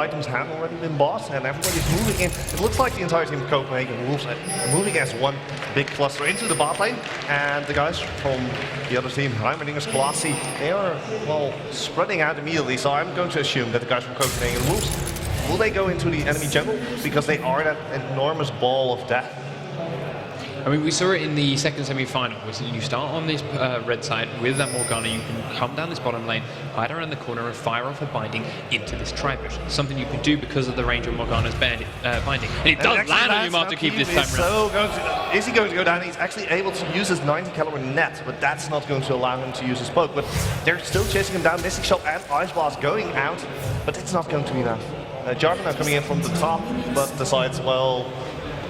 items have already been bought, and everybody's moving in. It looks like the entire team of Copenhagen Wolves are moving as one big cluster into the bot lane, and the guys from the other team, Heimerdinger's Colossi, they are, well, spreading out immediately, so I'm going to assume that the guys from Copenhagen Wolves, will they go into the enemy jungle? Because they are that enormous ball of death. I mean, we saw it in the second semi-final. You start on this red side with that Morgana, you can come down this bottom lane, hide around the corner and fire off a binding into this tri-bush. Something you can do because of the range of Morgana's binding. And it does land on Yamato keep this time around. Is he going to go down? He's actually able to use his 90 caliber net, but that's not going to allow him to use his poke. But they're still chasing him down. Mystic Shot and Ice Blast going out, but it's not going to be enough. Jarvan now coming in from the top, but decides, well,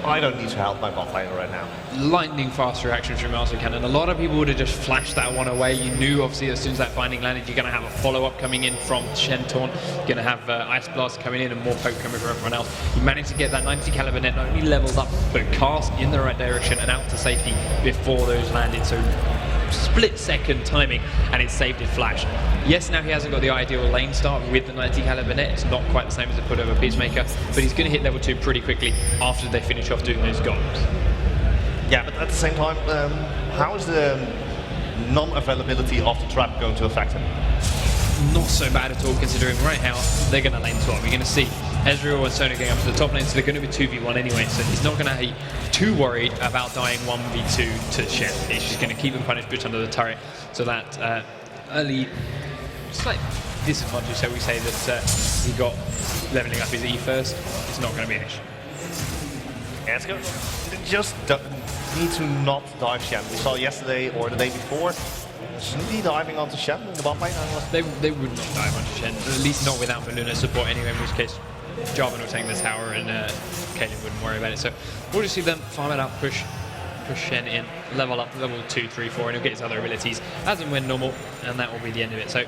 I don't need to help my bot laner right now. Lightning fast reactions from Yamato Cannon. A lot of people would have just flashed that one away. You knew, obviously, as soon as that binding landed, you're going to have a follow-up coming in from Shen Torn. You're going to have Ice Blast coming in and more poke coming from everyone else. You managed to get that 90 caliber net not only leveled up, but cast in the right direction and out to safety before those landed. So split-second timing, and it saved his flash. Yes, now he hasn't got the ideal lane start with the 90 caliber net. It's not quite the same as a put over Peacemaker, but he's going to hit level 2 pretty quickly after they finish off doing those golems. Yeah, but at the same time, how is the non-availability of the trap going to affect him? Not so bad at all, considering right now they're going to lane swap. You're going to see Ezreal and Sona going up to the top lane, so they're going to be 2v1 anyway, so he's not going to be too worried about dying 1v2 to Shen. He's just going to keep him punished just under the turret, so that early slight disadvantage, so we say, that he got leveling up his E first, it's not going to be an issue. Yeah, it's good. Just need to not dive Shen. We saw yesterday or the day before, Snoopy diving onto Shen in the bot lane. They would not dive onto Shen, at least not without Meluna's support anyway, in which case Jarvan would take the tower and Caitlyn wouldn't worry about it. So we'll just see them farm it out, push Shen in, level up, level 2, 3, 4, and he'll get his other abilities as and when normal, and that will be the end of it. So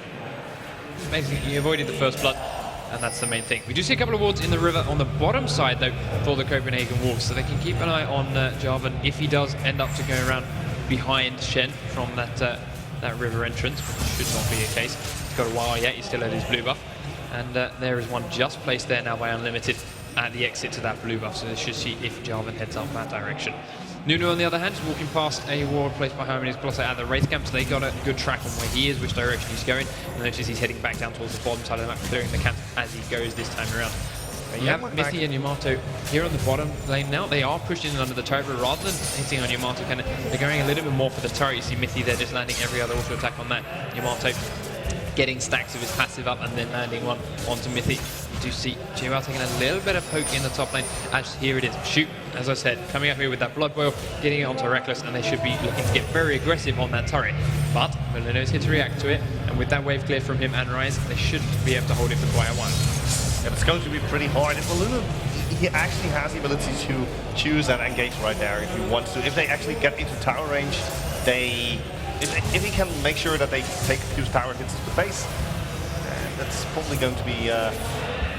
basically, you avoided the first blood, and that's the main thing. We do see a couple of wards in the river on the bottom side, though, for the Copenhagen Wolves, so they can keep an eye on Jarvan if he does end up to go around behind Shen from that river entrance, which should not be the case. He's got a while yet, he's still at his blue buff, and there is one just placed there now by Unlimited at the exit to that blue buff, so they should see if Jarvan heads up that direction. Nunu, on the other hand, is walking past a ward placed by Heimerdinger Colossi at the Wraith camp, so they got a good track on where he is, which direction he's going, and notice he's heading back down towards the bottom side of the map, clearing the camp as he goes this time around. You have Mithy and Yamato here on the bottom lane now. They are pushing under the turret, but rather than hitting on Yamato, they're going a little bit more for the turret. You see Mithy there just landing every other auto attack on that. Yamato getting stacks of his passive up and then landing one onto Mithy. You do see JWoww taking a little bit of poke in the top lane. As here it is. Shoot, as I said, coming up here with that Blood Boil, getting it onto Reckless, and they should be looking to get very aggressive on that turret. But Melino is here to react to it, and with that wave clear from him and Rise, they should be able to hold it for quite a while. Yeah, it's going to be pretty hard. If Meluna, he actually has the ability to choose and engage right there if he wants to. If they actually get into tower range, if he can make sure that they take a few tower hits to the face, that's probably going to be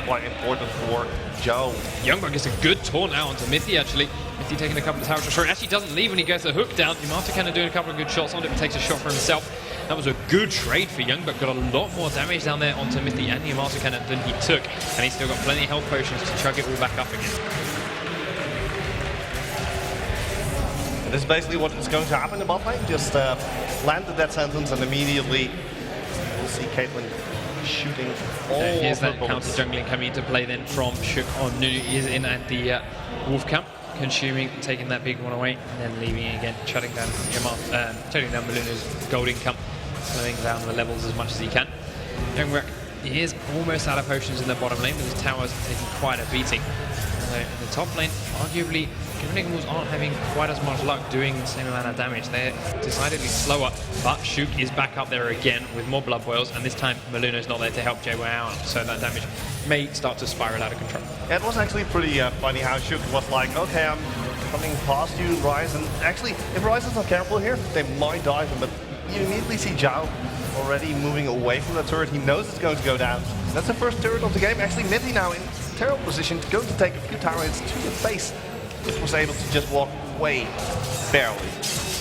quite important for Joe. Youngbuck gets a good taunt now onto Mithy, actually. Mithy taking a couple of tower shots. Sorry, actually doesn't leave when he gets the hook down. Yamato kind of doing a couple of good shots on it, but takes a shot for himself. That was a good trade for Youngbuck. Got a lot more damage down there onto Mithy and Yamato Cannon than he took. And he's still got plenty of health potions to chug it all back up again. And this is basically what is going to happen in the bot lane. Just land the death sentence and immediately we'll see Caitlyn shooting all here's that bullets. counter jungling coming into play then from Shook on Nunu. He is in at the Wolf camp, consuming, taking that big one away, and then leaving it again, shutting down Meluna's gold income, slowing down the levels as much as he can. Youngbuck is almost out of potions in the bottom lane, but his tower's taking quite a beating. So in the top lane, arguably, Copenhagen Wolves aren't having quite as much luck doing the same amount of damage. They're decidedly slower, but Shook is back up there again with more blood boils, and this time Meluna's not there to help JWoww out, so that damage may start to spiral out of control. Yeah, it was actually pretty funny how Shook was like, okay, I'm coming past you, Rise, and actually, if Rise is not careful here, they might dive him, but you immediately see Zhao already moving away from the turret. He knows it's going to go down. That's the first turret of the game. Actually, Mithy now in terrible position, going to take a few tower hits to the face. Just was able to just walk away, barely.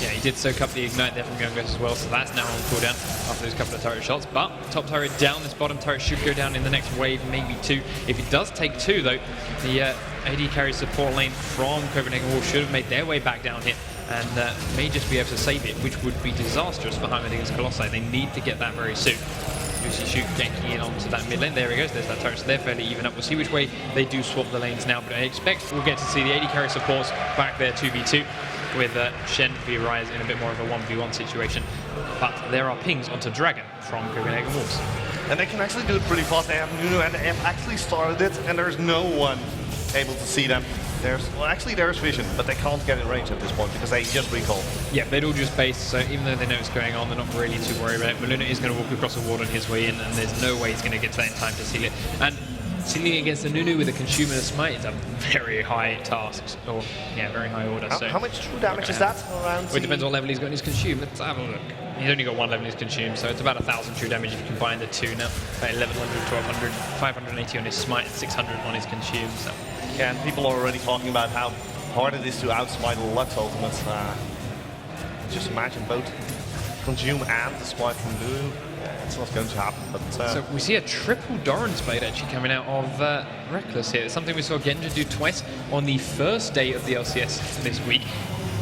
Yeah, he did soak up the ignite there from Youngos as well, so that's now on cooldown after those couple of turret shots. But top turret down, this bottom turret should go down in the next wave, maybe 2. If it does take 2 though, the AD carry support lane from Copenhagen Wolves should have made their way back down here and may just be able to save it, which would be disastrous for Heimerdinger's Colossi. They need to get that very soon. Lucy Shoot ganking in onto that mid lane. There he goes, there's that turret, so they're fairly even up. We'll see which way they do swap the lanes now, but I expect we'll get to see the AD carry supports back there 2v2 with Shen v Rise in a bit more of a 1v1 situation. But there are pings onto Dragon from Copenhagen Wolves. And they can actually do it pretty fast. They have Nuno and they have actually started it, and there's no one able to see them. There's vision, but they can't get in range at this point because they just recall. Yeah, they'd all just base, so even though they know what's going on, they're not really too worried about it. Maluna is going to walk across the ward on his way in, and there's no way he's going to get to that in time to seal it. And sealing against the Nunu with a consumer smite is a very high task, or yeah, very high order. How much true damage is that? Around well, it depends what level he's got in his consume. Let's have a look. He's only got 1 level in his consume, so it's about 1,000 true damage if you combine the two now. About 1,100, 1,200, 580 on his smite, and 600 on his consume. So. Yeah, and people are already talking about how hard it is to outsmite Lux ultimate. Just imagine both consume and the smite from Nunu. It's not going to happen, but... So we see a triple Doran's blade actually coming out of Reckless here. It's something we saw Genja do twice on the first day of the LCS this week.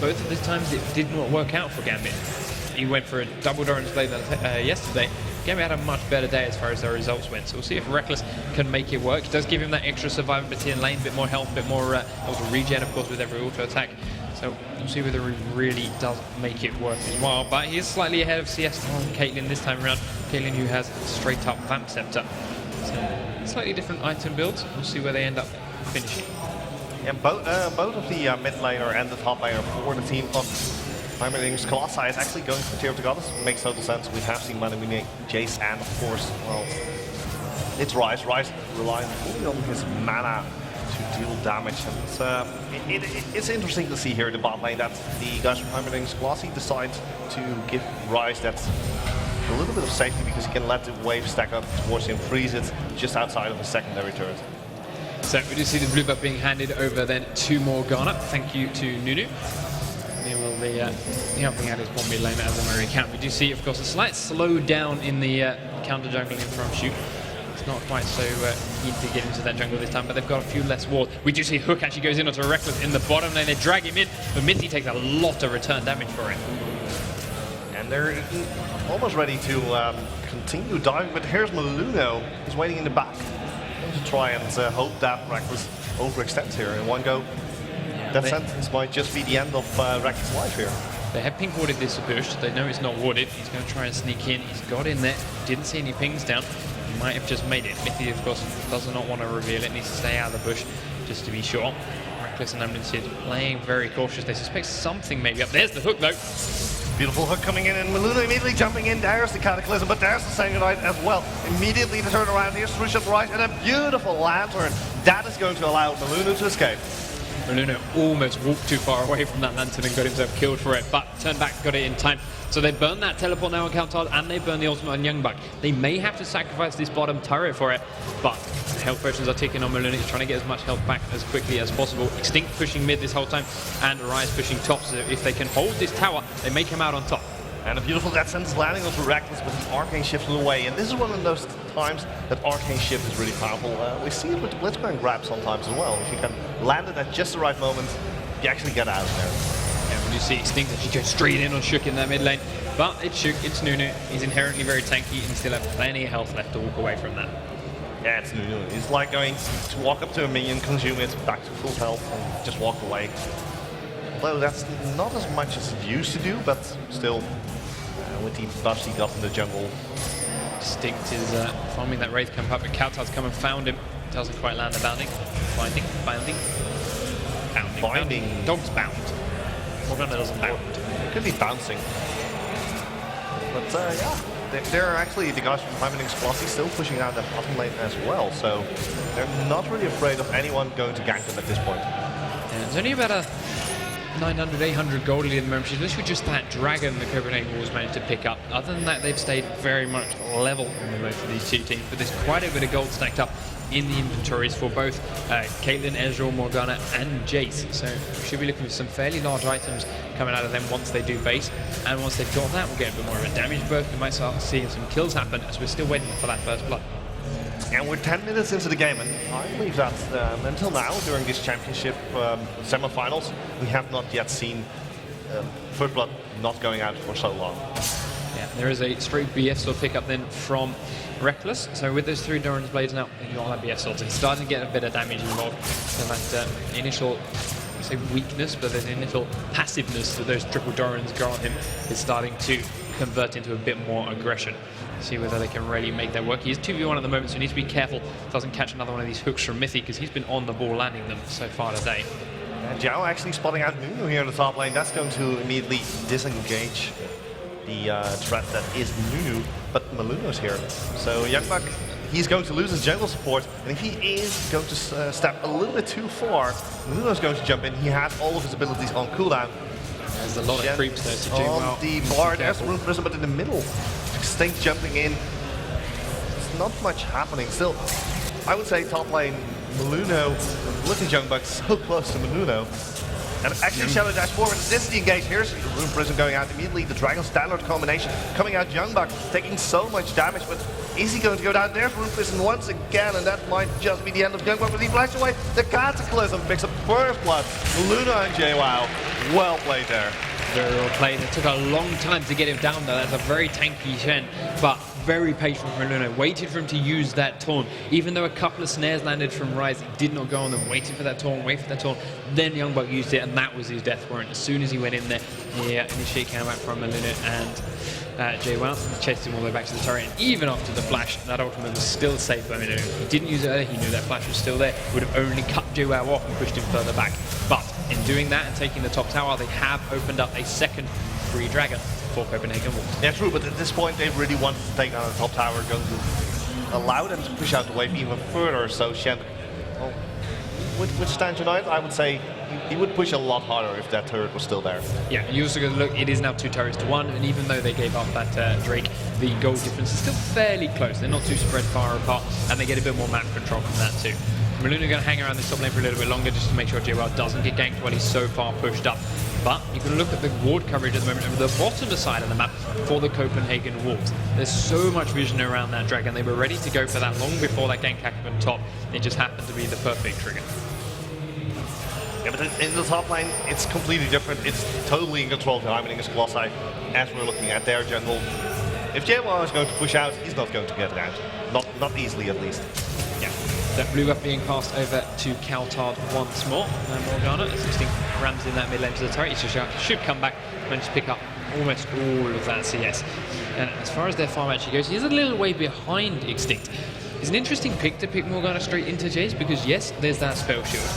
Both of the times it did not work out for Gambit. He went for a double Doran's blade yesterday. Gambit had a much better day as far as their results went, so we'll see if Reckless can make it work. It does give him that extra survivability in lane, a bit more health, a bit more also regen, of course, with every auto attack. So we'll see whether he really does make it work as well. But he is slightly ahead of CS on Caitlyn this time around. Caitlyn who has straight up Vamp Scepter. So slightly different item builds. We'll see where they end up finishing. Yeah, both of the mid laner and the top laner for the team of Heimerdinger Colossi is actually going for Tear of the Goddess. It makes total sense. We have seen Manamine, Jace, and of course, well, it's Rise. Rise relying fully on his mana to deal damage. And it's interesting to see here in the bot lane that the guys from Heimerdinger Colossi decide to give Rise that a little bit of safety because he can let the wave stack up towards him, freeze it just outside of the secondary turret. So we do see the blue buff being handed over then to Morgana. Thank you to Nunu. He will be helping out his bomb mid lane as a Murray count. We do see, of course, a slight slow down in the counter jungling from Shoot. It's not quite so keen to get into that jungle this time, but they've got a few less wards. We do see Hook actually goes in onto Reckless in the bottom lane. They drag him in, but Mithy takes a lot of return damage for it. And they're almost ready to continue diving, but here's Maluno. He's waiting in the back. To try and hope that Reckless overextends here in one go. That sentence might just be the end of Reckless' life here. They have pink warded this bush. They know it's not warded. He's going to try and sneak in. He's got in there. Didn't see any pings down. He might have just made it. Mithy, of course, does not want to reveal it. Needs to stay out of the bush just to be sure. Reckless and Amnesty playing very cautious. They suspect something maybe up. There's the hook though. Beautiful hook coming in, and Maluna immediately jumping in. There's the Cataclysm, but there's the Sanguinite as well. Immediately the turn around. Here's Trisha right, and a beautiful lantern. That is going to allow Maluna to escape. Maluna almost walked too far away from that lantern and got himself killed for it, but turned back, got it in time. So they burn that teleport now on Countard, and they burn the ultimate on Youngbuck. They may have to sacrifice this bottom turret for it, but health potions are ticking on Maluna. He's trying to get as much health back as quickly as possible. Extinct pushing mid this whole time, and Rise pushing top. So if they can hold this tower, they may come out on top. And a beautiful death sentence landing onto Reckless, but the Arcane Shift in the way. And this is one of those times that Arcane Shift is really powerful. We see it with the Blitzcrank grab sometimes as well. If you can land it at just the right moment, you actually get out of there. Yeah, when you see Extinct, she goes straight in on Shook in that mid lane. But it's Shook, it's Nunu. He's inherently very tanky and still have plenty of health left to walk away from that. Yeah, it's Nunu. It's like going to walk up to a minion, consume it, back to full health, and just walk away. Although that's not as much as it used to do, but still, with the buffs he got in the jungle. Extinct is farming that Wraith camp up, but Kautar's come and found him. Doesn't quite land the bounding. Binding. Dog's bound. Morgana doesn't bound. It could be bouncing. But yeah, they're actually, the guys from Heimerdinger Colossi still pushing out that bottom lane as well, so they're not really afraid of anyone going to gank them at this point. Yeah, there's only about a 900, 800 gold lead in the membership. This was just that dragon the Copenhagen Wolves managed to pick up. Other than that, they've stayed very much level in both of these two teams, but there's quite a bit of gold stacked up. in the inventories for both Caitlyn, Ezreal, Morgana, and Jace. So we should be looking for some fairly large items coming out of them once they do base. And once they've got that, we'll get a bit more of a damage buff. We might start seeing some kills happen as we're still waiting for that first blood. And we're 10 minutes into the game, and I believe that until now, during this championship semi-finals, we have not yet seen first blood not going out for so long. Yeah, there is a straight BF sword pickup then from Reckless. So with those 3 Doran's blades now, you got that BF swords. It's starting to get a bit of damage involved. So that initial, I say weakness, but the initial passiveness that those triple Dorans grant him is starting to convert into a bit more aggression. See whether they can really make that work. He's 2v1 at the moment, so he needs to be careful doesn't catch another one of these hooks from Mithy, because he's been on the ball landing them so far today. And Zhao actually spotting out Nunu here in the top lane. That's going to immediately disengage the threat that is Nunu, but Maluno's here. So Youngbuck, he's going to lose his jungle support, and if he is going to step a little bit too far, Maluno's going to jump in. He has all of his abilities on cooldown. There's a lot of creeps there to do well. The bar, there's room for but in the middle. Extinct jumping in. There's not much happening. Still, I would say top lane, Maluno, with the Youngbuck so close to Maluno. And actually Shadow dash forward, this is the engage. Here's the Rune Prism going out immediately. The Dragon Standard combination coming out. Youngbuck taking so much damage, but is he going to go down there for Rune Prism once again? And that might just be the end of Youngbuck, but he flashed away. The Cataclysm picks up first blood. Luna and JWoww, well played there. Very well played. It took a long time to get him down though. That's a very tanky Shen, but very patient from Luna. Waited for him to use that taunt. Even though a couple of snares landed from Ryze, he did not go on them. Waited for that taunt, waited for that taunt. Then Youngbuck used it, and that was his death warrant. As soon as he went in there, he initially came out from Luna and JWoww chased him all the way back to the turret. And even after the flash, that ultimate was still safe by Luna. He didn't use it earlier. He knew that flash was still there. Would have only cut JWoww off and pushed him further back. But in doing that and taking the top tower, they have opened up a second free dragon for Copenhagen Wolves. Yeah, true, but at this point they really wanted to take down the top tower, going to allow them to push out the wave even further. So Shen, well, with Stand United, I would say he would push a lot harder if that turret was still there. Yeah, and you also got to look, it is now 2 turrets to 1, and even though they gave up that Drake, the gold difference is still fairly close. They're not too spread far apart, and they get a bit more map control from that too. Maluna going to hang around this top lane for a little bit longer just to make sure JWoww doesn't get ganked while he's so far pushed up. But you can look at the ward coverage at the moment over the bottom side of the map for the Copenhagen Wolves. There's so much vision around that dragon. They were ready to go for that long before that gank happened on top. It just happened to be the perfect trigger. Yeah, but in the top lane, it's completely different. It's totally in control of the Heimerdinger's Colossi, as we're looking at their jungle. If JWoww is going to push out, he's not going to get it out. Not easily, at least. Yeah. That blue buff being passed over to Kaltard once more. And Morgana, 16 rams in that mid lane to the turret. He should come back, manage to pick up almost all of that CS. And as far as their farm actually goes, he's a little way behind Extinct. It's an interesting pick to pick Morgana straight into Jace, because yes, there's that spell shield.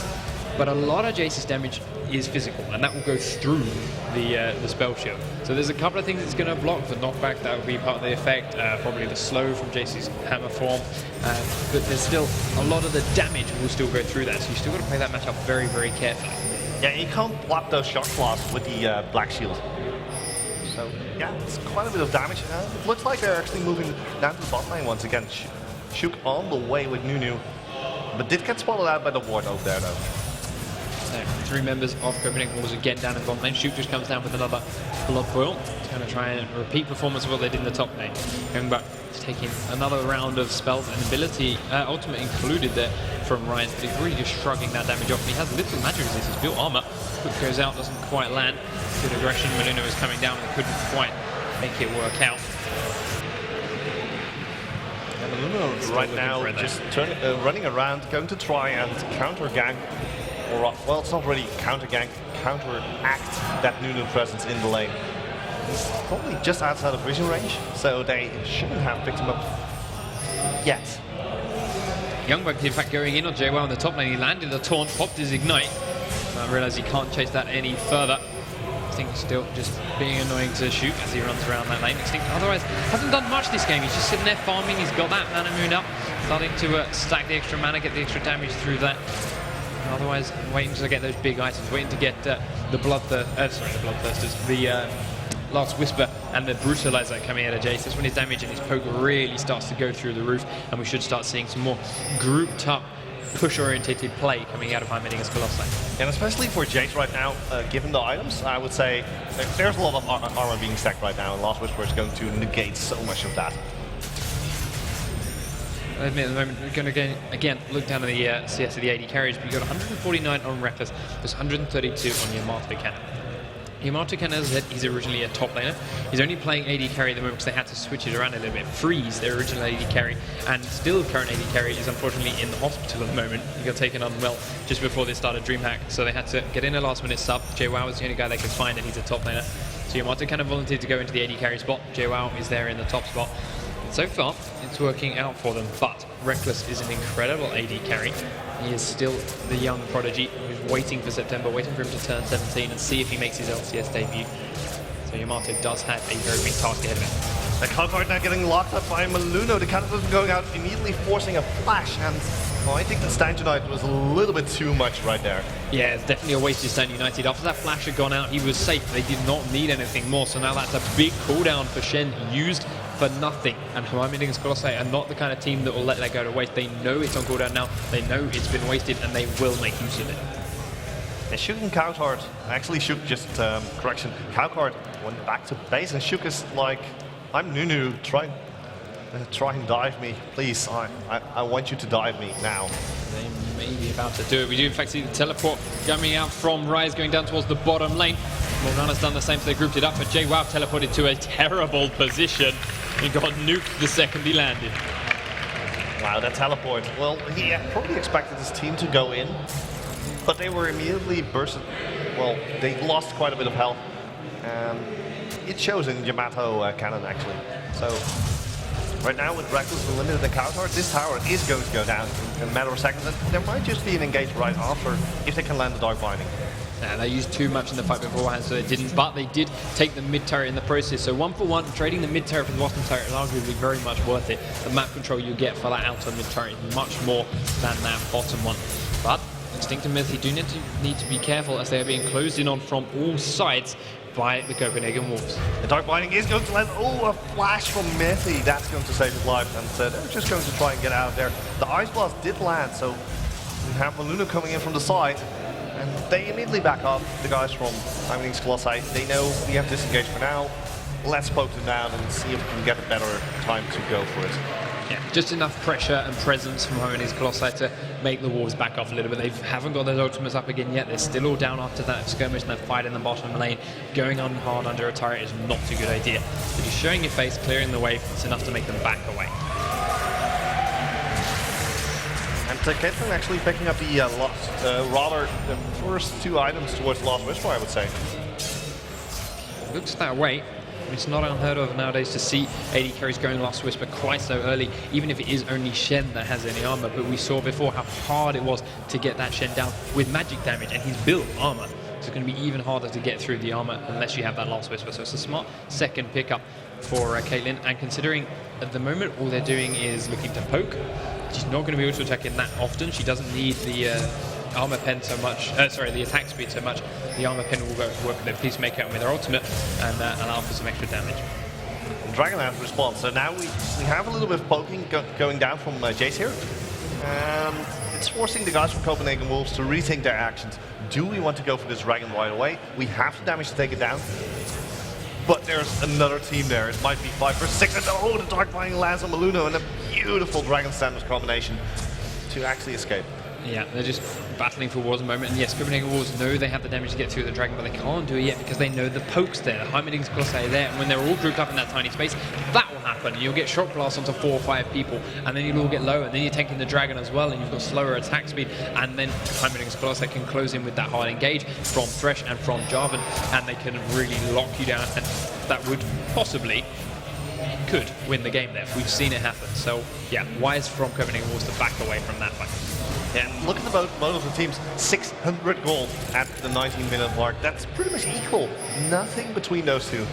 But a lot of Jace's damage is physical, and that will go through the spell shield. So there's a couple of things it's going to block. The knockback, that will be part of the effect. Probably the slow from Jace's hammer form. But there's still a lot of the damage will still go through that. So you still got to play that matchup very, very carefully. Yeah, you can't block those shock blasts with the black shield. So yeah, it's quite a bit of damage. It looks like they're actually moving down to the bot lane once again. Shook on the way with Nunu, but did get spotted out by the ward over there though. So 3 members of Copenhagen Wolves again down in bottom lane. Shoot just comes down with another blood boil. It's going to try and repeat performance of what they did in the top lane. Going back, taking another round of spells and ability, ultimate included there from Ryze. But he's really just shrugging that damage off. And he has little magic resist. He's built armor. Hook goes out, doesn't quite land. Good aggression. Maluna was coming down and couldn't quite make it work out. Maluna right now just running around, going to try and counter gank. Or, well, it's not really counter gank, counteract that Nunu presence in the lane. He's probably just outside of vision range, so they shouldn't have picked him up yet. Youngbuck, in fact, going in on JWoww in the top lane. He landed the taunt, popped his ignite. I realise he can't chase that any further. I think still just being annoying to shoot as he runs around that lane. Extinct otherwise hasn't done much this game. He's just sitting there farming. He's got that mana moon up, starting to stack the extra mana, get the extra damage through that. Otherwise, waiting to get those big items, waiting to get the Bloodthirsters, the Last Whisper and the Brutalizer coming out of Jace. That's when his damage and his poke really starts to go through the roof, and we should start seeing some more grouped up, push-orientated play coming out of Heimerdinger's Colossi. And especially for Jace right now, given the items, I would say there's a lot of armor being stacked right now, and Last Whisper is going to negate so much of that. I admit at the moment, we're going to again look down at the CS of the AD carries, but you've got 149 on Reckless, there's 132 on Yamato Cannon. Yamato Cannon, as I said, he's originally a top laner. He's only playing AD carry at the moment because they had to switch it around a little bit. Freeze, their original AD carry, and still current AD carry is unfortunately in the hospital at the moment. He got taken unwell just before they started DreamHack, so they had to get in a last-minute sub. JWoww was the only guy they could find, and he's a top laner. So Yamato Cannon volunteered to go into the AD carry spot. JWoww is there in the top spot. So far, it's working out for them, but Reckless is an incredible AD carry. He is still the young prodigy who's waiting for September, waiting for him to turn 17 and see if he makes his LCS debut. So Yamato does have a very big task ahead of him. The Calcard now getting locked up by Maluno. The Cataclysm going out, immediately forcing a flash, and I think the Stand Unite was a little bit too much right there. Yeah, it's definitely a wasted Stand United. After that flash had gone out, he was safe. They did not need anything more, so now that's a big cooldown for Shen, used for nothing. And Heimerdinger Colossi are not the kind of team that will let that go to waste. They know it's on cooldown now, they know it's been wasted, and they will make use of it. And Shook and Cowcard, actually Shook just, correction, Cowcard went back to base, and Shook is like, I'm Nunu, try and dive me, please, I want you to dive me now. They may be about to do it. We do in fact see the teleport coming out from Rise, going down towards the bottom lane. Morgana's done the same, so they grouped it up, but JWoww teleported to a terrible position and got nuked the second he landed. Wow, that teleport. Well, he probably expected his team to go in, but they were immediately bursted. Well, they lost quite a bit of health. It shows in Yamato Cannon, actually. So, right now with Reckless and limited encounter, this tower is going to go down in a matter of seconds. And there might just be an engage right after if they can land the Dark Binding. Yeah, they used too much in the fight beforehand, so they didn't. But they did take the mid turret in the process. So 1 for 1, trading the mid turret for the bottom turret is arguably very much worth it. The map control you get for that outer mid turret is much more than that bottom one. But Instinct and Mythy do need to be careful as they are being closed in on from all sides by the Copenhagen Wolves. The Dark Binding is going to land. Oh, a flash from Mythy. That's going to save his life. And they're just going to try and get out of there. The Ice Blast did land, so we have Maluno coming in from the side. And they immediately back up, the guys from Heimerdinger's Colossi. They know we have disengaged for now. Let's poke them down and see if we can get a better time to go for it. Yeah, just enough pressure and presence from Heimerdinger Colossi to make the Wolves back off a little bit. They haven't got those ultimates up again yet. They're still all down after that skirmish and that fight in the bottom lane. Going on hard under a turret is not a good idea. So just showing your face, clearing the way, it's enough to make them back away. And Caitlyn actually picking up the the first 2 items towards Last Whisper, I would say. Looks that way. It's not unheard of nowadays to see AD carries going Last Whisper quite so early, even if it is only Shen that has any armor. But we saw before how hard it was to get that Shen down with magic damage, and he's built armor. So it's going to be even harder to get through the armor unless you have that Last Whisper. So it's a smart second pickup for Caitlyn. And considering at the moment all they're doing is looking to poke, she's not going to be able to attack in that often. She doesn't need the armor pen so much, the attack speed so much. The armor pen will work with their Peacemaker and with their ultimate and allow for some extra damage. Dragon has response, so now we have a little bit of poking going down from Jace here. And it's forcing the guys from Copenhagen Wolves to rethink their actions. Do we want to go for this Dragon right away? We have the damage to take it down. But there's another team there. It might be 5 for 6. And oh, the Dark Binding lands on Maluno and a beautiful Dragon Standard combination to actually escape. Yeah, they're just battling for wars at the moment. And yes, Copenhagen Wolves know they have the damage to get through the Dragon, but they can't do it yet because they know the poke's there. The Heimerdinger's Colossi are there, and when they're all grouped up in that tiny space, that will happen. You'll get shock blast onto 4 or 5 people, and then you'll all get low, and then you're tanking the Dragon as well, and you've got slower attack speed, and then Heimerdinger's Colossi can close in with that hard engage from Thresh and from Jarvan, and they can really lock you down, and that would possibly could win the game there. We've seen it happen. So yeah, wise from Copenhagen Wolves to back away from that fight. Yeah, look at both of the teams, 600 gold at the 19-minute mark. That's pretty much equal. Nothing between those two.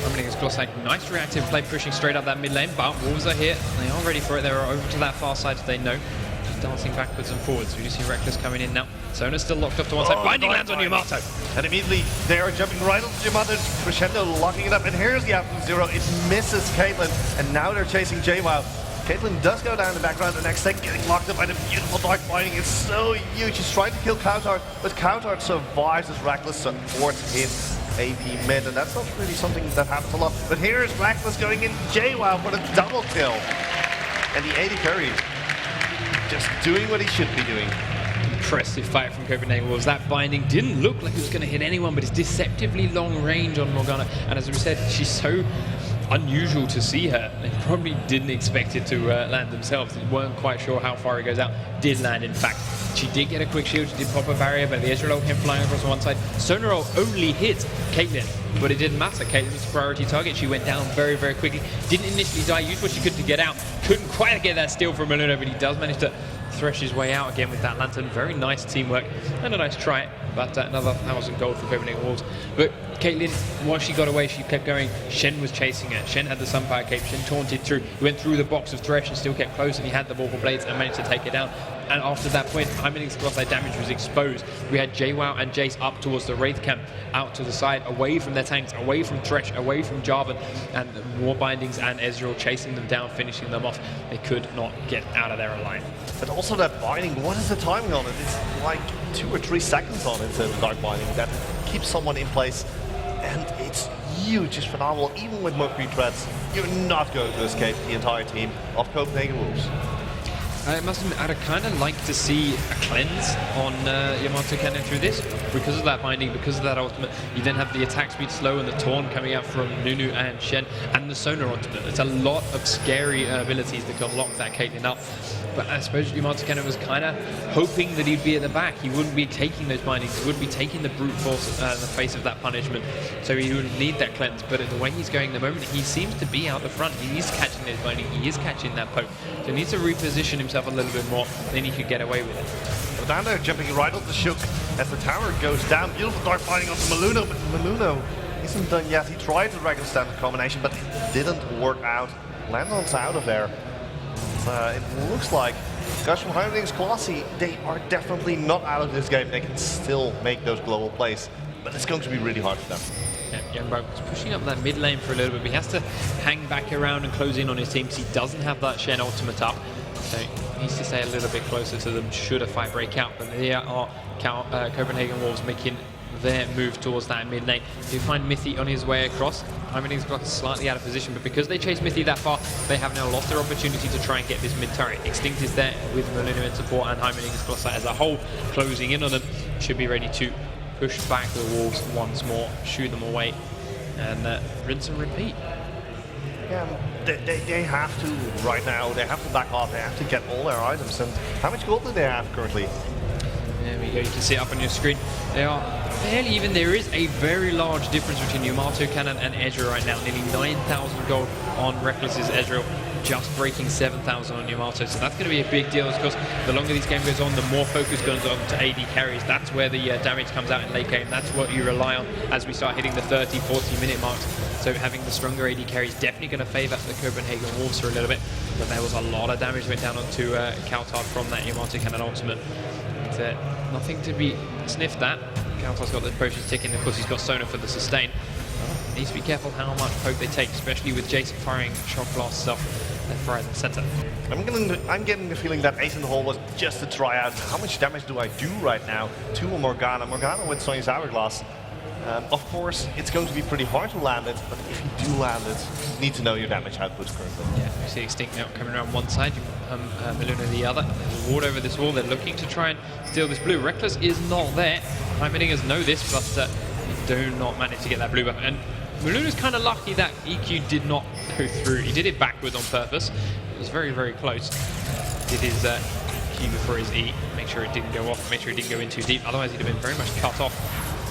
Heimerdinger Colossi, nice reactive play, pushing straight up that mid lane, but Wolves are here. They are ready for it. They're over to that far side, they know. dancing backwards and forwards. We do see Reckless coming in now. Sona's still locked up to one side. Binding lands on Yamato. And immediately they are jumping right onto Yamato. Crescendo locking it up. And here's the absolute zero. It misses Caitlyn. And now they're chasing JWoww. Caitlyn does go down in the background the next second, getting locked up by the beautiful Dark Binding. It's so huge. She's trying to kill Coutard, but Coutard survives as Reckless supports his AP mid, and that's not really something that happens a lot. But here's Reckless going in JWoww for the double kill. And the AD carry just doing what he should be doing. Impressive fight from Copenhagen Wolves. That binding didn't look like it was going to hit anyone, but it's deceptively long range on Morgana. And as we said, she's so unusual to see her. They probably didn't expect it to land themselves. They weren't quite sure how far it goes out. Did land, in fact. She did get a quick shield. She did pop a barrier, but the Ezreal ult came flying across on one side. Sonar ult only hit Caitlyn, but it didn't matter. Caitlyn was a priority target. She went down very, very quickly. Didn't initially die. Used what she could to get out. Couldn't quite get that steal from Maluna, but he does manage to thresh his way out again with that lantern. Very nice teamwork and a nice try, but another 1,000 gold for Copenhagen Wolves. But Caitlyn, once she got away, she kept going. Shen was chasing her. Shen had the Sunfire Cape. Shen taunted through. He went through the box of Thresh and still kept close, and he had the Vorpal Blades and managed to take it down. And after that point, Heimerdinger's Colossi damage was exposed. We had JWoww and Jace up towards the Wraith camp, out to the side, away from their tanks, away from Thresh, away from Jarvan, and Warbindings and Ezreal chasing them down, finishing them off. They could not get out of there alive. But also that binding, what is the timing on it? It's like 2 or 3 seconds on it, the Dark Binding, that keeps someone in place. And it's huge, it's phenomenal. Even with Mercury threats, you're not going to escape the entire team of Copenhagen Wolves. I must admit, I'd kind of like to see a cleanse on Yamato Cannon through this. Because of that binding, because of that ultimate, you then have the attack speed slow and the taunt coming out from Nunu and Shen, and the Sonar ultimate. It's a lot of scary abilities that can lock that Caitlyn up. But I suppose Yamato Cannon was kind of hoping that he'd be at the back. He wouldn't be taking those bindings. He wouldn't be taking the brute force in the face of that punishment. So he wouldn't need that cleanse. But the way he's going at the moment, he seems to be out the front. He is catching those bindings. He is catching that poke. So he needs to reposition himself a little bit more. Then he could get away with it. So down there, jumping right up the Shook as the tower goes down. Beautiful Dark Binding onto Maluna, but Maluna isn't done yet. He tried the regular standard combination, but it didn't work out. Landon's out of there. It looks like guys from Heimerdinger Colossi, they are definitely not out of this game. They can still make those global plays, but it's going to be really hard for them. Yeah, Youngblood is pushing up that mid lane for a little bit, but he has to hang back around and close in on his team because he doesn't have that Shen ultimate up. So he needs to stay a little bit closer to them should a fight break out. But there are Copenhagen Wolves making their move towards that mid lane. You find Mithy on his way across. Heimerdinger's got slightly out of position, but because they chase Mithy that far, they have now lost their opportunity to try and get this mid turret. Extinct is there with Maluna in support, and Heimerdinger's Colossi as a whole closing in on them. Should be ready to push back the Wolves once more, shoot them away, and rinse and repeat. Yeah, they have to right now. They have to back off. They have to get all their items. And how much gold do they have currently? There we go, you can see it up on your screen. They are fairly even. There is a very large difference between Yamato Cannon and Ezreal right now. Nearly 9,000 gold on Reckless's Ezreal, just breaking 7,000 on Yamato. So that's going to be a big deal, of course. The longer this game goes on, the more focus goes on to AD carries. That's where the damage comes out in late game. That's what you rely on as we start hitting the 30, 40 minute marks. So having the stronger AD carry is definitely going to favour the Copenhagen Wolves for a little bit. But there was a lot of damage went down onto Coutard from that Yamato Cannon ultimate. Nothing to be sniffed at. Coutard's got the potions ticking. Of course, he's got Sonar for the sustain. Needs to be careful how much poke they take, especially with Jason firing shot blast stuff left, right, and center. I'm getting the feeling that Ace in the Hole was just to try out how much damage do I do right now to a Morgana. Morgana with Sonya's Hourglass. Of course, it's going to be pretty hard to land it, but if you do land it, you need to know your damage output currently. Yeah, you see Extinct now coming around one side, Maluna the other. There's a ward over this wall. They're looking to try and steal this blue. Reckless is not there. Heimerdingers know this, but do not manage to get that blue buff. And Maluna's kind of lucky that EQ did not go through. He did it backwards on purpose. It was very, very close. Did his Q before his E. Make sure it didn't go off. Make sure it didn't go in too deep. Otherwise, he'd have been very much cut off.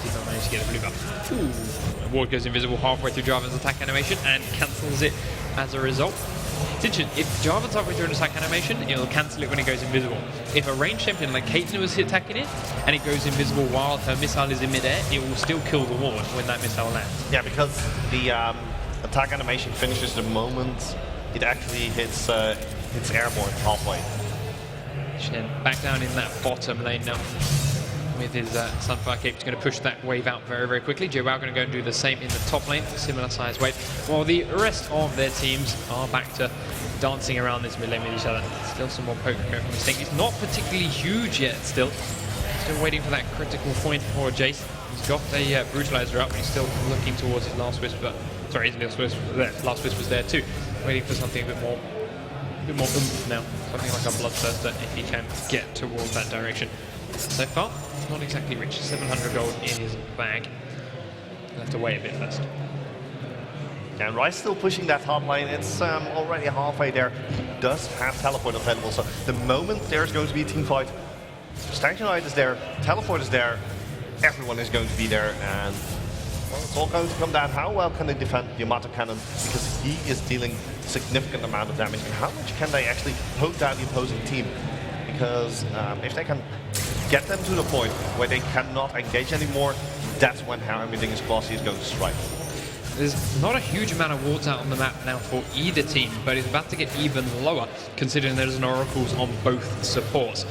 Did not manage to get a blue buff. Ooh. The ward goes invisible halfway through Jarvan's attack animation and cancels it as a result. It's interesting, if Jarvan's halfway through an attack animation, it'll cancel it when it goes invisible. If a ranged champion like Caitlyn was attacking it and it goes invisible while her missile is in midair, it will still kill the ward when that missile lands. Yeah, because the attack animation finishes the moment it actually hits airborne halfway. Shen back down in that bottom lane now with his Sunfire Cape. He's going to push that wave out very, very quickly. Joao going to go and do the same in the top lane, similar size wave, while the rest of their teams are back to dancing around this mid lane with each other. Still some more poke going from this thing. It's not particularly huge yet still. Still waiting for that critical point for Jace. He's got a Brutalizer up, but he's still looking towards his Last Whisper. Sorry, his Last Whisper's there too. Waiting for something a bit more oomph now. Something like a Bloodthirster if he can get towards that direction. So far, not exactly rich. 700 gold in his bag. He'll have to wait a bit first. And Rice still pushing that top lane. It's already halfway there. He does have teleport available, so the moment there's going to be a team fight, Stanchion Knight is there, teleport is there, everyone is going to be there, and well, it's all going to come down how well can they defend the Yamato Cannon, because he is dealing significant amount of damage, and how much can they actually poke down the opposing team, because if they can get them to the point where they cannot engage anymore, that's when Heimerdinger Colossi is going to strike. There's not a huge amount of wards out on the map now for either team, but it's about to get even lower considering there's an Oracles on both supports.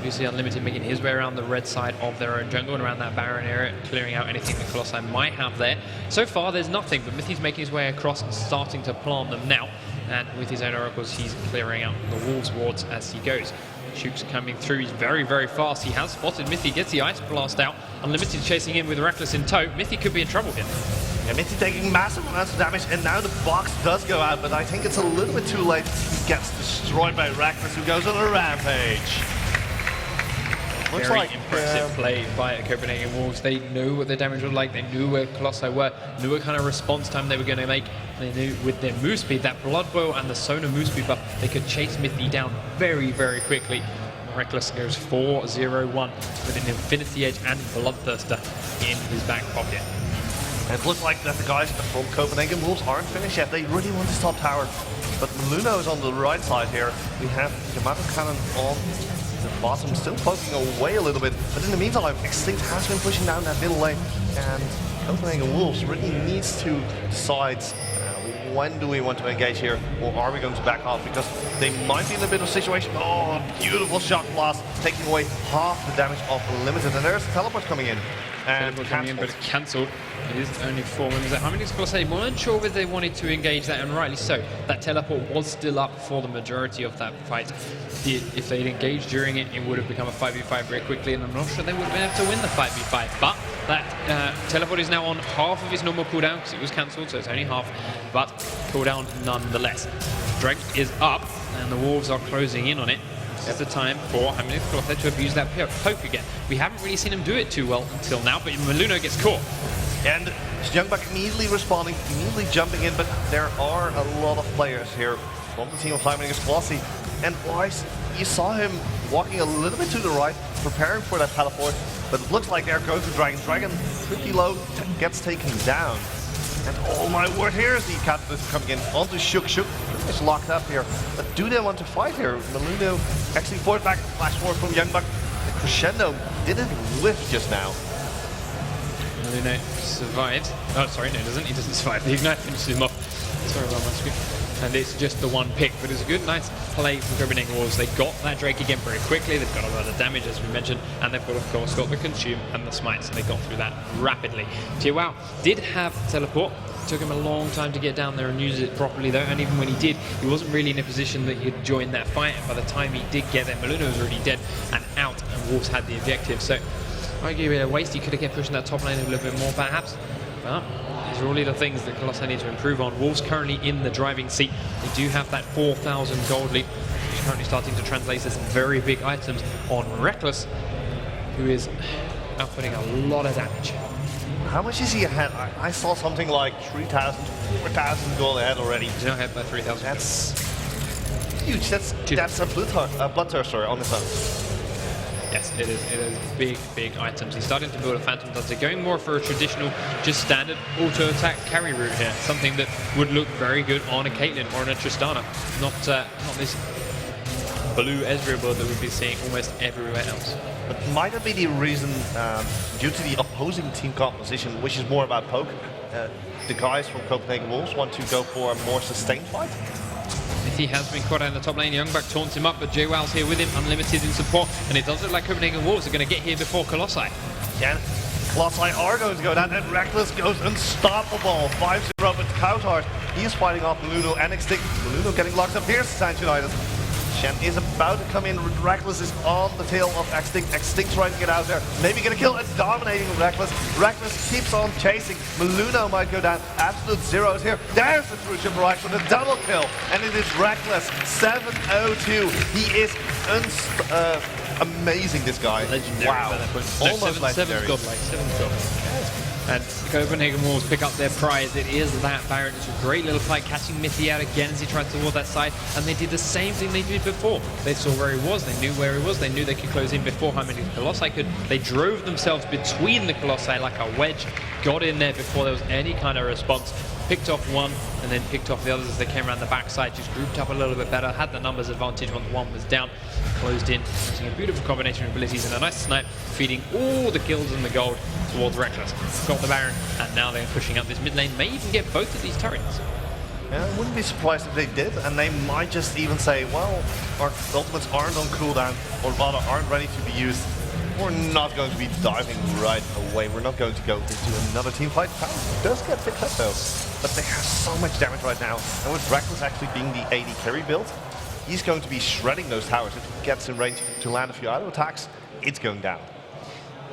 You see Unlimited making his way around the red side of their own jungle and around that Baron area, clearing out anything that Colossi might have there. So far there's nothing, but Mithy's making his way across and starting to plant them now. And with his own Oracles, he's clearing out the Wolves wards as he goes. Shook's coming through, he's very, very fast. He has spotted Mithy, gets the Ice Blast out. Unlimited chasing in with Reckless in tow. Mithy could be in trouble here. Yeah, Mithy taking massive amounts of damage, and now the box does go out, but I think it's a little bit too late. He gets destroyed by Reckless, who goes on a rampage. Looks Very like impressive play by Copenhagen Wolves. They knew what their damage was like, they knew where Colossi were, knew what kind of response time they were going to make. They knew with their move speed, that Blood Boil and the Sona move speed buff, they could chase Mithy down very, very quickly. Reckless goes 4-0-1 with an Infinity Edge and Bloodthirster in his back pocket. And it looks like that the guys from Copenhagen Wolves aren't finished yet. They really want this top tower. But Meluno is on the right side here. We have Yamato Cannon on the bottom, still poking away a little bit. But in the meantime, Extinct has been pushing down that middle lane. And Copenhagen Wolves really needs to decide when do we want to engage here, or are we going to back off? Because they might be in a bit of a situation. Oh, beautiful shot blast, taking away half the damage of Limited. And there's the teleport coming in. And coming in, but it's cancelled. It is only 4 members at Heimerdinger Colossi weren't sure whether they wanted to engage that, and rightly so. That teleport was still up for the majority of that fight. If they'd engaged during it, it would have become a 5v5 very quickly, and I'm not sure they would have been able to win the 5v5. But that teleport is now on half of its normal cooldown, because it was cancelled, so it's only half, but cooldown nonetheless. Drake is up, and the Wolves are closing in on it. This is the time for Heimerdinger Colossi to abuse that poke again. We haven't really seen him do it too well until now, but Meluno gets caught. And Youngbuck immediately responding, immediately jumping in, but there are a lot of players here from the team of Heimerdinger Colossi. And Wise, you saw him walking a little bit to the right, preparing for that teleport, but it looks like they're going to Dragon. Dragon pretty low, gets taken down. And oh my word, here's the catalyst coming in onto Shook. Shook is locked up here. But do they want to fight here? Meluno actually forward back, flash forward from Youngbuck. The crescendo didn't whiff just now. Meluno survives. Oh, sorry, no, he doesn't. He doesn't survive. The Ignite finishes him off. Sorry about my screen. And it's just the one pick, but it's a good, nice play from Copenhagen Wolves. They got that Drake again very quickly. They've got a lot of damage, as we mentioned, and they've got, of course, got the Consume and the Smite, so they got through that rapidly. Wow did have teleport. Took him a long time to get down there and use it properly, though, and even when he did, he wasn't really in a position that he'd join that fight, and by the time he did get there, Meluno was already dead and out, and Wolves had the objective. So, arguably a waste. He could have kept pushing that top lane a little bit more, perhaps, but these are all the things that Colossi need to improve on. Wolves currently in the driving seat. They do have that 4,000 gold lead, which is currently starting to translate to some very big items on Reckless, who is outputting a lot of damage. How much is he ahead? I saw something like 3,000, 4,000 gold ahead already. He's now ahead by 3,000. That's huge. That's a Bloodthirster on its own. Yes, it is. It is big, big items. He's starting to build a Phantom Dancer, going more for a traditional, just standard auto-attack carry route here. Something that would look very good on a Caitlyn or on a Tristana. Not this blue Ezreal build that we'd be seeing almost everywhere else. But might that be the reason, due to the opposing team composition, which is more about poke, the guys from Copenhagen Wolves want to go for a more sustained fight? I Mithy has been caught out in the top lane. Youngbuck taunts him up, but JWoww's here with him, unlimited in support, and it does look like Copenhagen Wolves are going to get here before Colossi. Yeah, Colossi are going to go down, and Reckless goes unstoppable. 5-0 with Coutard. He's fighting off Luno and Extinct. Luno getting locked up. Here's Saint United. Shen is about to come in. Reckless is on the tail of Extinct. Extinct trying to get out there. Maybe get a kill and dominating Reckless. Reckless keeps on chasing. Meluno might go down. Absolute zeros here. There's the true triple right with a double kill. And it is Reckless. 7-0-2. He is amazing, this guy. Legendary. Wow. Almost legendary. Seven godlike. And Copenhagen Wolves pick up their prize. It is that Baron. It's a great little fight, catching Mithy out again as he tried toward that side. And they did the same thing they did before. They saw where he was, they knew where he was, they knew they could close in before Heimerdinger Colossi could. They drove themselves between the Colossi like a wedge, got in there before there was any kind of response. Picked off one and then picked off the others as they came around the backside, just grouped up a little bit better, had the numbers advantage once one was down, closed in, using a beautiful combination of abilities and a nice snipe, feeding all the kills and the gold towards Reckless. Got the Baron, and now they're pushing up this mid lane, may even get both of these turrets. Yeah, I wouldn't be surprised if they did, and they might just even say, well, our ultimates aren't on cooldown, or rather aren't ready to be used. We're not going to be diving right away. We're not going to go into another team fight. Power does get picked up though, but they have so much damage right now. And with Reckless actually being the AD carry build, he's going to be shredding those towers. If he gets in range to land a few auto attacks, it's going down.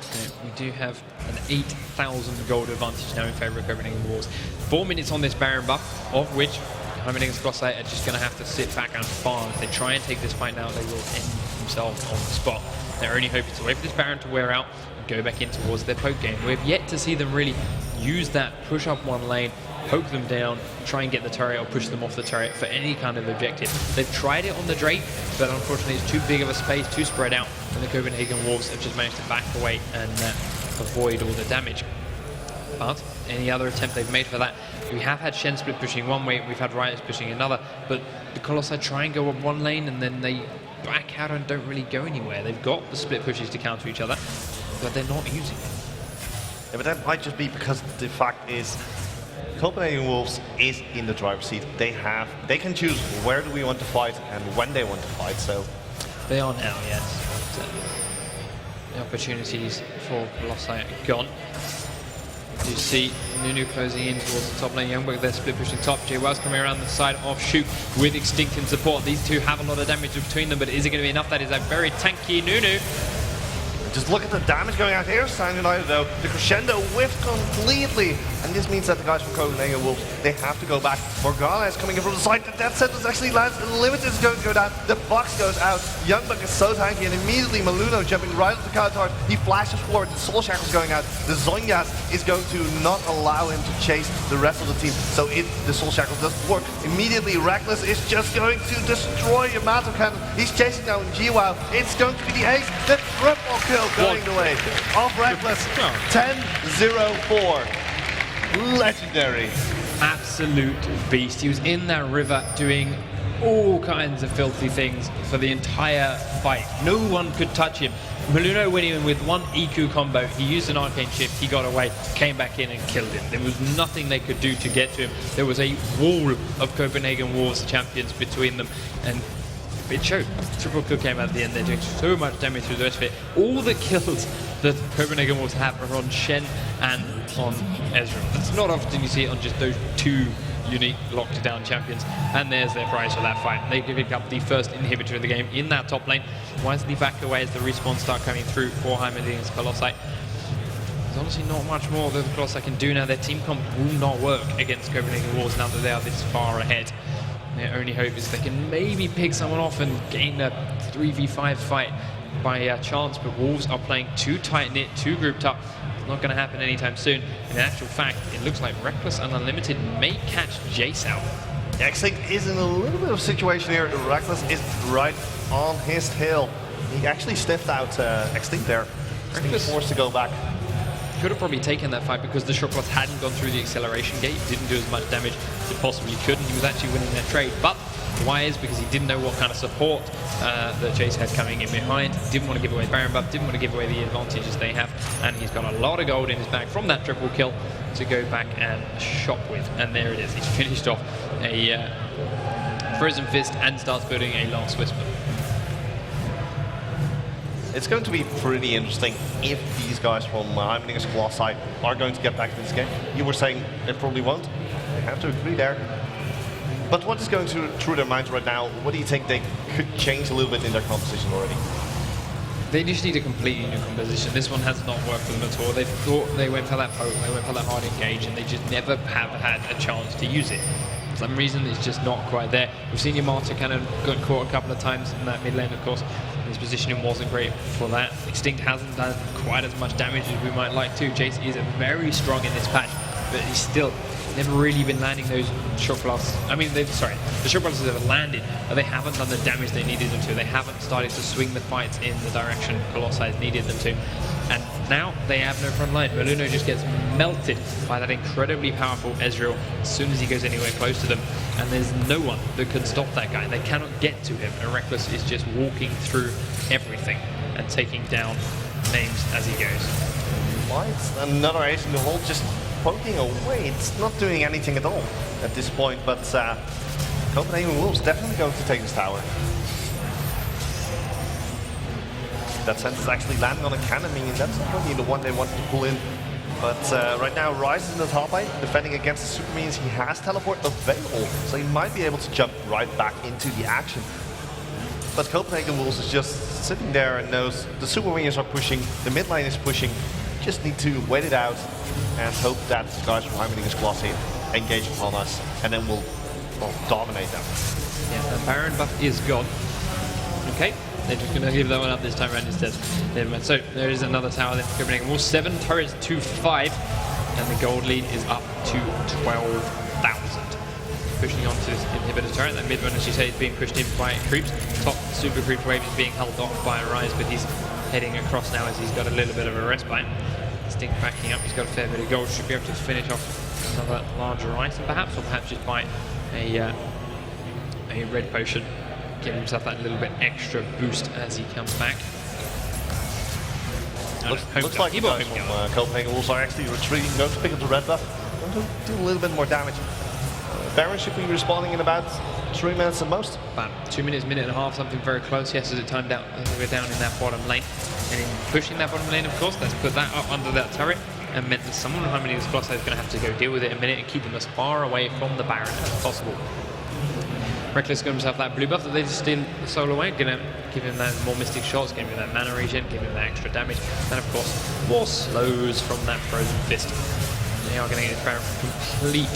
So we do have an 8,000 gold advantage now in favor of Copenhagen Wolves. 4 minutes on this Baron buff, of which Heimerdinger Colossi are just going to have to sit back and farm. If they try and take this fight now, they will end themselves on the spot. Their only hope is to wait for this Baron to wear out and go back in towards their poke game. We've yet to see them really use that, push up one lane, poke them down, try and get the turret or push them off the turret for any kind of objective. They've tried it on the Drake, but unfortunately it's too big of a space, too spread out, and the Copenhagen Wolves have just managed to back away and avoid all the damage. But any other attempt they've made for that, we have had Shen split pushing one way, we've had Rioters pushing another, but the Colossi try and go up one lane and then they back out and don't really go anywhere. They've got the split pushes to counter each other, but they're not using it. Yeah, but that might just be because the fact is Copenhagen Wolves is in the driver's seat. They can choose where do we want to fight and when they want to fight, so they are now, yes. But, the opportunities for Colossi are gone. You see Nunu closing in towards the top lane. Youngbuck there split pushing top. JWoww's coming around the side of Shoot with Extinct in support. These two have a lot of damage between them, but is it going to be enough? That is a very tanky Nunu. Just look at the damage going out here. Saint United though, the crescendo whiffed completely. And this means that the guys from Copenhagen Wolves, they have to go back. Morgana is coming in from the side. The death sentence actually lands. Unlimited is going to go down. The box goes out. Youngbuck is so tanky, and immediately Meluno jumping right into the counter. He flashes forward. The Soul Shackle's going out. The Zonyas is going to not allow him to chase the rest of the team. So the Soul Shackle doesn't work. Immediately Reckless is just going to destroy Yamato Cannon. He's chasing down JWoww. It's going to be the ace. The triple kill going the way of Reckless. 10-0-4. Legendary. Absolute beast. He was in that river doing all kinds of filthy things for the entire fight. No one could touch him. Meluno went in with one EQ combo. He used an arcane shift, he got away, came back in and killed him. There was nothing they could do to get to him. There was a wall of Copenhagen Wolves champions between them, and it showed. Triple kill came out at the end. They're doing so much damage through the rest of it. All the kills that Copenhagen Wolves have are on Shen and on Ezreal. It's not often you see it on just those two unique locked down champions, and there's their prize for that fight. They pick up the first inhibitor of the game in that top lane. Wisely back away as the respawns start coming through for Heimerdinger Colossi. There's honestly not much more that the Colossi can do now. Their team comp will not work against Copenhagen Wolves now that they are this far ahead. Their only hope is they can maybe pick someone off and gain a 3v5 fight by chance, but Wolves are playing too tight-knit, too grouped up. It's not going to happen anytime soon. In actual fact, it looks like Reckless and Unlimited may catch Jace out. Extinct is in a little bit of a situation here. Reckless is right on his tail. He actually sniffed out Extinct there. Extinct forced to go back. Could have probably taken that fight because the Shockwave hadn't gone through the acceleration gate, didn't do as much damage as it possibly could, and he was actually winning that trade. But wise, because he didn't know what kind of support that Jace had coming in behind, didn't want to give away Baron buff, didn't want to give away the advantages they have, and he's got a lot of gold in his bag from that triple kill to go back and shop with. And there it is, he's finished off a Frozen Fist and starts building a Last Whisper. It's going to be pretty interesting if these guys from Heimerdinger's Colossi are going to get back to this game. You were saying they probably won't. I have to agree there. But what is going through their minds right now? What do you think they could change a little bit in their composition already? They just need a completely new composition. This one has not worked for them at all. They thought they went for that poke, they went for that hard engage, and they just never have had a chance to use it. For some reason, it's just not quite there. We've seen Yamato Cannon got caught a couple of times in that mid lane, of course. His positioning wasn't great for that. Extinct hasn't done quite as much damage as we might like to. Jace is very strong in this patch, but he's still never really been landing those shot blasts. I mean, the shot blasts have landed, but they haven't done the damage they needed them to. They haven't started to swing the fights in the direction Colossi needed them to. And now they have no front line. Maluno just gets melted by that incredibly powerful Ezreal as soon as he goes anywhere close to them. And there's no one that can stop that guy. They cannot get to him. And Reckless is just walking through everything and taking down names as he goes. Why? It's another ace in the hole just poking away. It's not doing anything at all at this point, but Copenhagen Wolves definitely going to take this tower. That sense is actually landing on a cannon, meaning that's not really the one they wanted to pull in. But right now, Ryze is in the top lane, defending against the super minions. He has teleport available, so he might be able to jump right back into the action. But Copenhagen Wolves is just sitting there and knows the super minions are pushing, the mid lane is pushing. Just need to wait it out and hope that the guys from Heimerdinger Colossi engage upon us, and then we'll dominate them. Yeah, the Baron buff is gone. Okay. They're just going to give that one up this time around instead. So there is another tower then for Copenhagen. Well, 7 turrets to 5, and the gold lead is up to 12,000. Pushing on to this inhibitor turret. That mid one, as you say, is being pushed in by creeps. Top super creep wave is being held off by Ryze, but he's heading across now as he's got a little bit of a respite. Stink backing up. He's got a fair bit of gold. Should be able to finish off another larger item, perhaps, or perhaps just buy a red potion. Give himself that little bit extra boost as he comes back. Looks like the guys from Copenhagen Wolves are actually retreating, going to pick up the red buff, going to do a little bit more damage. Baron should be respawning in about 3 minutes at most. About 2 minutes, minute and a half, something very close. Yes, as it timed out, we're down in that bottom lane. And in pushing that bottom lane, of course, let's put that up under that turret, and meant that someone on Heimerdinger Colossi is going to have to go deal with it in a minute and keep them as far away from the Baron as possible. Reckless got himself that blue buff that they just steal the soul away, gonna give him that more mystic shots, give him that mana regen, give him that extra damage, and of course, more slows from that Frozen Fist. They are gonna get this Baron complete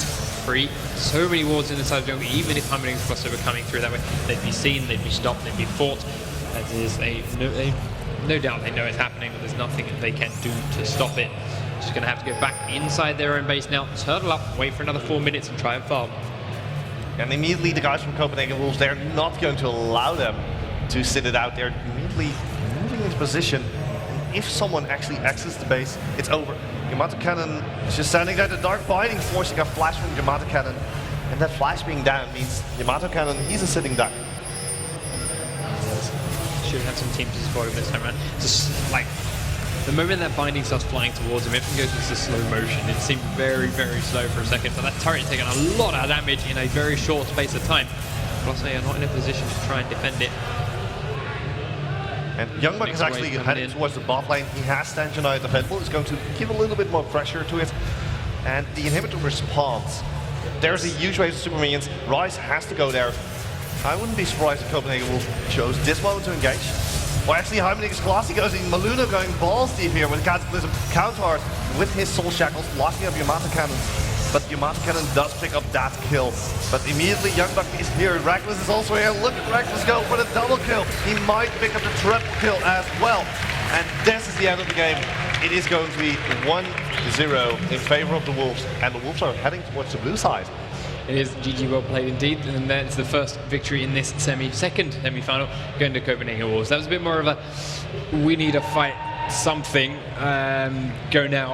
free. So many wards in the side of the jungle, even if Heimerdinger Colossi were coming through that way, they'd be seen, they'd be stopped, they'd be fought. That is no doubt they know it's happening, but there's nothing that they can do to stop it. Just gonna have to go back inside their own base now, turtle up, wait for another 4 minutes and try and farm. And immediately the guys from Copenhagen Wolves, they're not going to allow them to sit it out. They're immediately moving into position. And if someone actually exits the base, it's over. Yamato Cannon is just standing there, the Dark Binding forcing a flash from Yamato Cannon. And that flash being down means Yamato Cannon, he's a sitting duck. Should have some teams to support him this time around. Just like the moment that binding starts flying towards him, everything goes into slow motion. It seemed very, very slow for a second, but that turret is taking a lot of damage in a very short space of time. Colossi are not in a position to try and defend it. And Youngbuck is actually heading towards the bot lane. He has Stanchion Eye defendable. He's going to give a little bit more pressure to it. And the inhibitor responds. There's a huge wave of super minions. Ryze has to go there. I wouldn't be surprised if Copenhagen Wolves chose this moment to engage. Well, actually, Heimerdinger Colossi goes in. Maluno going balls deep here with Cataclysm. Counters with his Soul Shackles, locking up Yamato Cannon. But Yamato Cannon does pick up that kill. But immediately, Youngbuck is here. Reckless is also here. Look at Reckless go for the double kill. He might pick up the triple kill as well. And this is the end of the game. It is going to be 1-0 in favor of the Wolves. And the Wolves are heading towards the blue side. It is GG well played indeed, and that's the first victory in this second semi-final, going to Copenhagen Wolves. That was a bit more of a, we need to fight something, go now.